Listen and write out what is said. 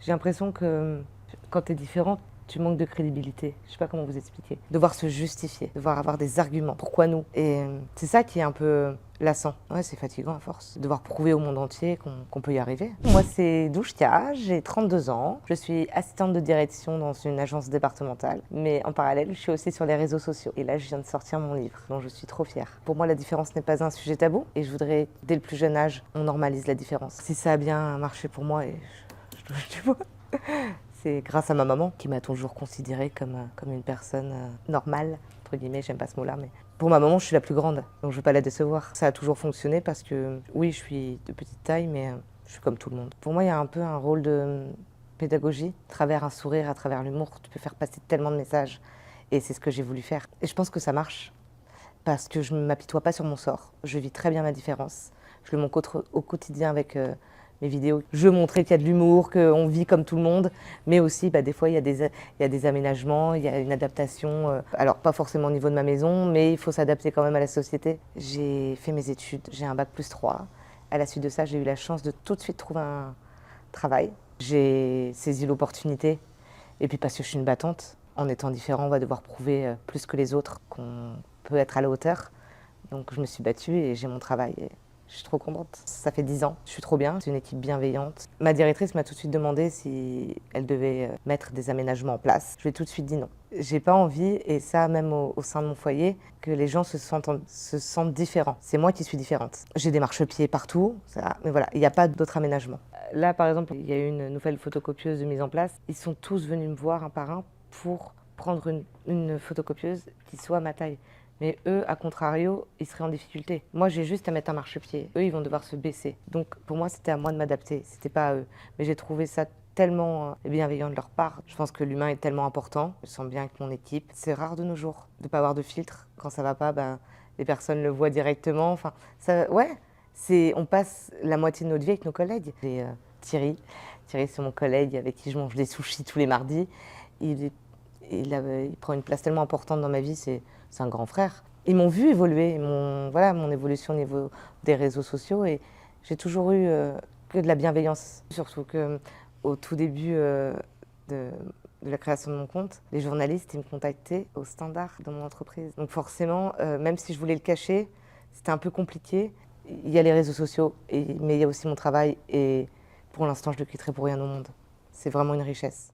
J'ai l'impression que quand tu es différent, tu manques de crédibilité. Je sais pas comment vous expliquer. Devoir se justifier, devoir avoir des arguments. Pourquoi nous? Et c'est ça qui est un peu lassant. Ouais, c'est fatigant à force. Devoir prouver au monde entier qu'on peut y arriver. Moi, c'est Douchka, j'ai 32 ans. Je suis assistante de direction dans une agence départementale. Mais en parallèle, je suis aussi sur les réseaux sociaux. Et là, je viens de sortir mon livre, dont je suis trop fière. Pour moi, la différence n'est pas un sujet tabou. Et je voudrais, dès le plus jeune âge, on normalise la différence. Si ça a bien marché pour moi, et je touche du bois, c'est grâce à ma maman qui m'a toujours considérée comme une personne normale, entre guillemets, j'aime pas ce mot-là, mais pour ma maman, je suis la plus grande, donc je veux pas la décevoir. Ça a toujours fonctionné parce que, oui, je suis de petite taille, mais je suis comme tout le monde. Pour moi, il y a un peu un rôle de pédagogie, à travers un sourire, à travers l'humour, tu peux faire passer tellement de messages, et c'est ce que j'ai voulu faire. Et je pense que ça marche, parce que je ne m'apitoie pas sur mon sort, je vis très bien ma différence, je le montre au quotidien avec mes vidéos. Je veux montrer qu'il y a de l'humour, qu'on vit comme tout le monde, mais aussi des fois il y a des aménagements, il y a une adaptation, alors pas forcément au niveau de ma maison, mais il faut s'adapter quand même à la société. J'ai fait mes études, j'ai un bac+3. À la suite de ça, j'ai eu la chance de tout de suite trouver un travail. J'ai saisi l'opportunité, et puis parce que je suis une battante, en étant différent, on va devoir prouver plus que les autres qu'on peut être à la hauteur. Donc je me suis battue et j'ai mon travail. Et je suis trop contente. Ça fait 10 ans, je suis trop bien, c'est une équipe bienveillante. Ma directrice m'a tout de suite demandé si elle devait mettre des aménagements en place. Je lui ai tout de suite dit non. J'ai pas envie, et ça même au sein de mon foyer, que les gens se sentent différents. C'est moi qui suis différente. J'ai des marchepieds partout, mais voilà, il n'y a pas d'autres aménagements. Là, par exemple, il y a eu une nouvelle photocopieuse de mise en place. Ils sont tous venus me voir un par un pour prendre une photocopieuse qui soit à ma taille. Mais eux, à contrario, ils seraient en difficulté. Moi, j'ai juste à mettre un marchepied. Eux, ils vont devoir se baisser. Donc, pour moi, c'était à moi de m'adapter. C'était pas à eux. Mais j'ai trouvé ça tellement bienveillant de leur part. Je pense que l'humain est tellement important. Je sens bien avec mon équipe. C'est rare de nos jours de pas avoir de filtre. Quand ça va pas, les personnes le voient directement. Enfin, ça, ouais, on passe la moitié de notre vie avec nos collègues. J'ai Thierry. Thierry, c'est mon collègue avec qui je mange des sushis tous les mardis. Il prend une place tellement importante dans ma vie, c'est un grand frère. Ils m'ont vu évoluer, mon évolution au niveau des réseaux sociaux, et j'ai toujours eu que de la bienveillance. Surtout qu'au tout début de la création de mon compte, les journalistes ils me contactaient au standard de mon entreprise. Donc forcément, même si je voulais le cacher, c'était un peu compliqué. Il y a les réseaux sociaux, mais il y a aussi mon travail, et pour l'instant je ne le quitterai pour rien au monde. C'est vraiment une richesse.